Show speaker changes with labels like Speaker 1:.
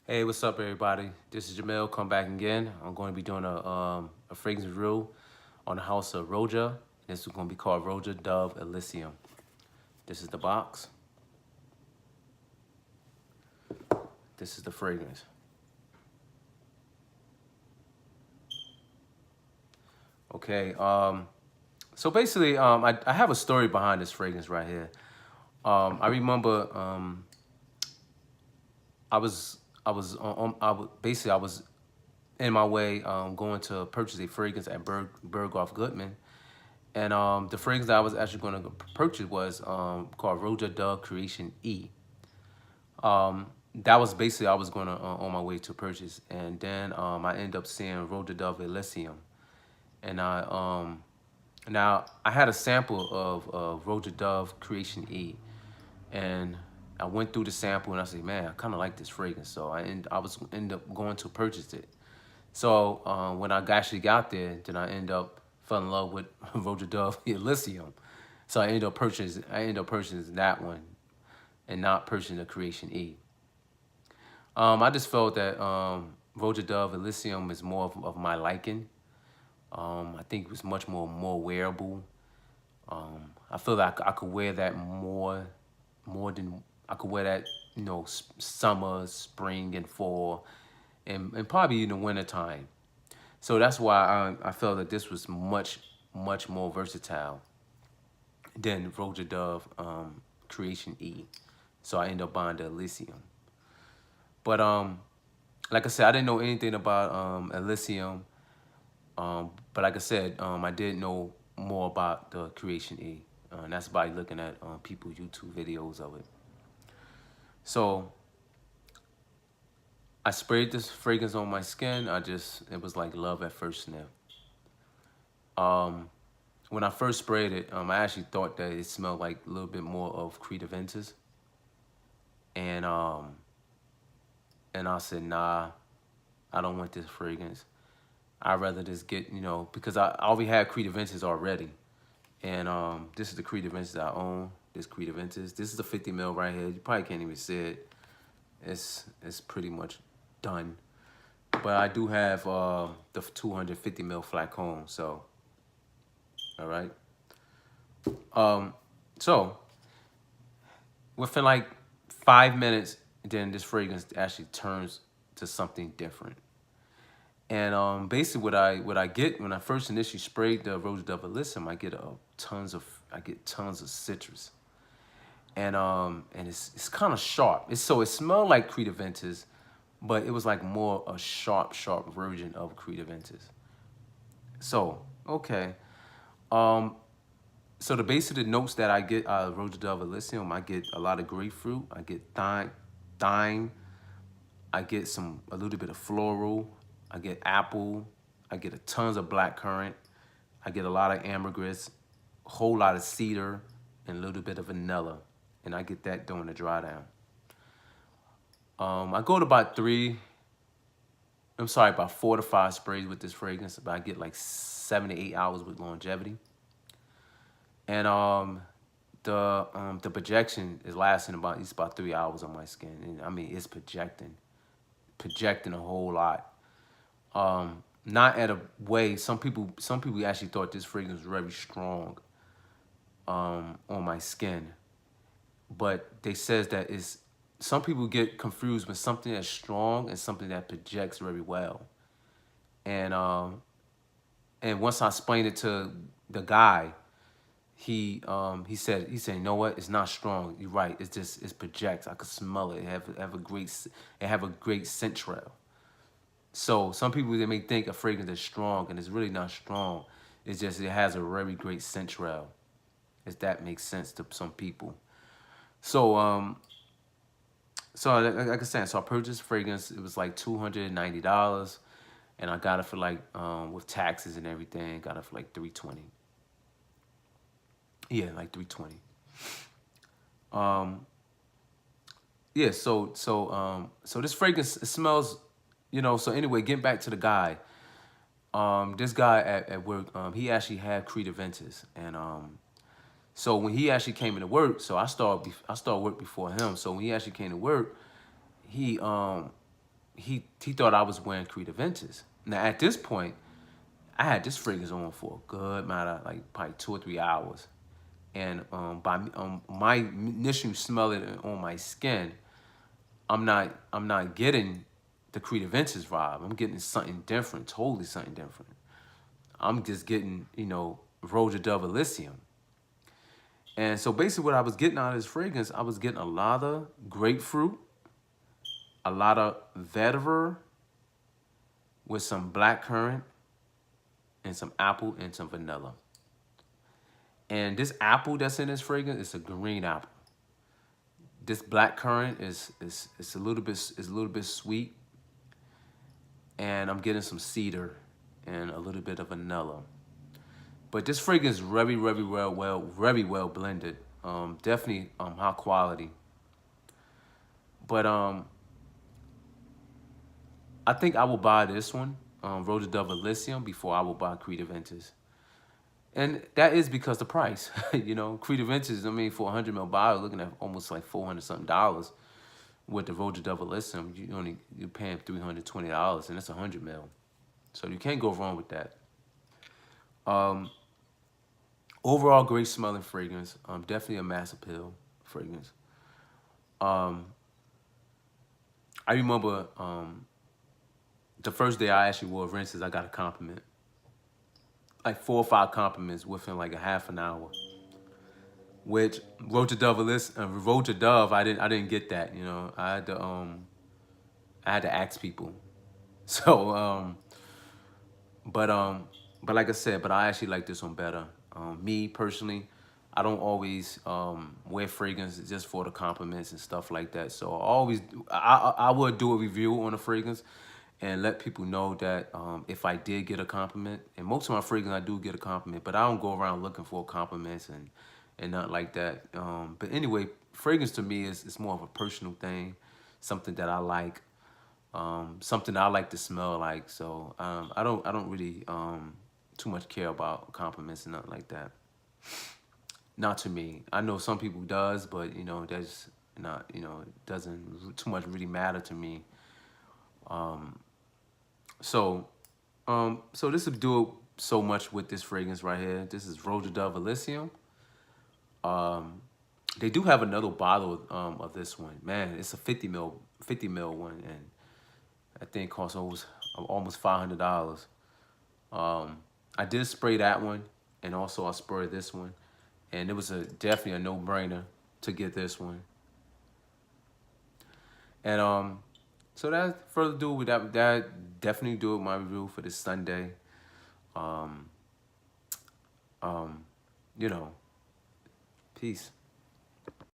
Speaker 1: Hey, what's up, everybody? This is Jamel. Come back again. I'm going to be doing a fragrance review on the house of Roja. This is going to be called Roja-Dove Elysium. This is the box. This is the fragrance. Okay. So basically, I have a story behind this fragrance right here. I remember I was basically I was in my way going to purchase a fragrance at Berghoff Goodman. And the fragrance that I was actually going to purchase was called Roja-Dove Creation E. That was basically I was going to on my way to purchase, and then I ended up seeing Roja-Dove Elysium, and now I had a sample of Roja-Dove Creation E, and I went through the sample and I said, man, I kind of like this fragrance, so I was end up going to purchase it. So when I actually got there, then I end up fell in love with Roja-Dove Elysium. So I ended up purchasing that one and not purchasing the Creation E. I just felt that Roja-Dove Elysium is more of my liking. I think it was much more wearable. I feel like I could wear that more than I could wear that, summer, spring, and fall, and probably in the wintertime. So that's why I felt that this was much more versatile than Roja-Dove Creation E. So I ended up buying the Elysium. But like I said, I didn't know anything about Elysium. But like I said, I did know more about the Creation E. And that's by looking at people's YouTube videos of it. So I sprayed this fragrance on my skin. It was like love at first sniff. When I first sprayed it, I actually thought that it smelled like a little bit more of Creed Aventus. And I said, nah, I don't want this fragrance. I'd rather just get, because I already had Creed Aventus already. And this is the Creed Aventus I own. This Creed Aventus. This is the 50 mil right here. You probably can't even see it. It's pretty much done. But I do have the 250 mil flacon. So, all right. So within like 5 minutes, then this fragrance actually turns to something different. And basically, what I get when I first initially sprayed the Roja-Dove Elysium, I get tons of citrus, and it's kind of sharp. It smelled like Creed Aventus, but it was like more a sharp version of Creed Aventus. So okay, um, so the base of the notes that I get out of Roja-Dove Elysium, I get a lot of grapefruit, I get thyme, I get a little bit of floral, I get apple, I get a tons of blackcurrant, I get a lot of ambergris, a whole lot of cedar, and a little bit of vanilla. And I get that during the dry down. I go to about 4 to 5 sprays with this fragrance, but I get like 7 to 8 hours with longevity. And the projection is lasting it's about 3 hours on my skin. And I mean, it's projecting a whole lot. Not at a way. Some people actually thought this fragrance was very strong on my skin, but they says that it's some people get confused with something that's strong and something that projects very well. And once I explained it to the guy, he said, you know what, it's not strong. You're right. It projects. I could smell it. It have a great scent trail. So some people, they may think a fragrance is strong, and it's really not strong. It's just it has a very great scent trail, if that makes sense to some people. So like I said, so I purchased fragrance. It was like $290, and I got it for like with taxes and everything, got it for like $320. Yeah, like $320. Yeah, so this fragrance, it smells, so anyway, getting back to the guy. This guy at work, he actually had Creed Aventus, and so when he actually came into work, so I started work before him. So when he actually came to work, he he thought I was wearing Creed Aventus. Now at this point, I had this fragrance on for a good amount of like probably 2 or 3 hours, and my initial smell it on my skin, I'm not getting the Creed Aventus vibe. I'm getting something different, totally something different. I'm just getting Roja-Dove Elysium. And so basically, what I was getting out of this fragrance, I was getting a lot of grapefruit, a lot of vetiver with some black currant and some apple and some vanilla. And this apple that's in this fragrance is a green apple. This black currant is a little bit sweet, and I'm getting some cedar and a little bit of vanilla. But this fragrance is very well blended. Definitely high quality. But I think I will buy this one, Roja-Dove Elysium, before I will buy Creed Aventus. And that is because the price. Creed Aventus, I mean, for a 100 ml bottle, looking at almost like $400 something dollars. With the Roja-Dove Elysium, you're paying $320, and it's 100 ml. So you can't go wrong with that. Overall, great smelling fragrance. Definitely a mass appeal fragrance. I remember the first day I actually wore rinses, I got a compliment. Like 4 or 5 compliments within like a half an hour. Which Roja-Dove, I didn't get that. I had to ask people. So but like I said, but I actually like this one better. Me personally, I don't always wear fragrance just for the compliments and stuff like that. So I would do a review on a fragrance and let people know that if I did get a compliment, and most of my fragrance I do get a compliment, but I don't go around looking for compliments and nothing like that. But anyway, fragrance to me is more of a personal thing, something that I like, something that I like to smell like. So I don't really too much care about compliments and nothing like that. Not to me. I know some people does, but that's not, it doesn't too much really matter to me. So this will do it so much with this fragrance right here. This is Roja-Dove Elysium. They do have another bottle of this one. Man, it's a 50 ml one, and I think it costs almost $500. I did spray that one, and also I sprayed this one, and it was definitely a no-brainer to get this one. And so that further ado with that definitely do it my review for this Sunday. Peace.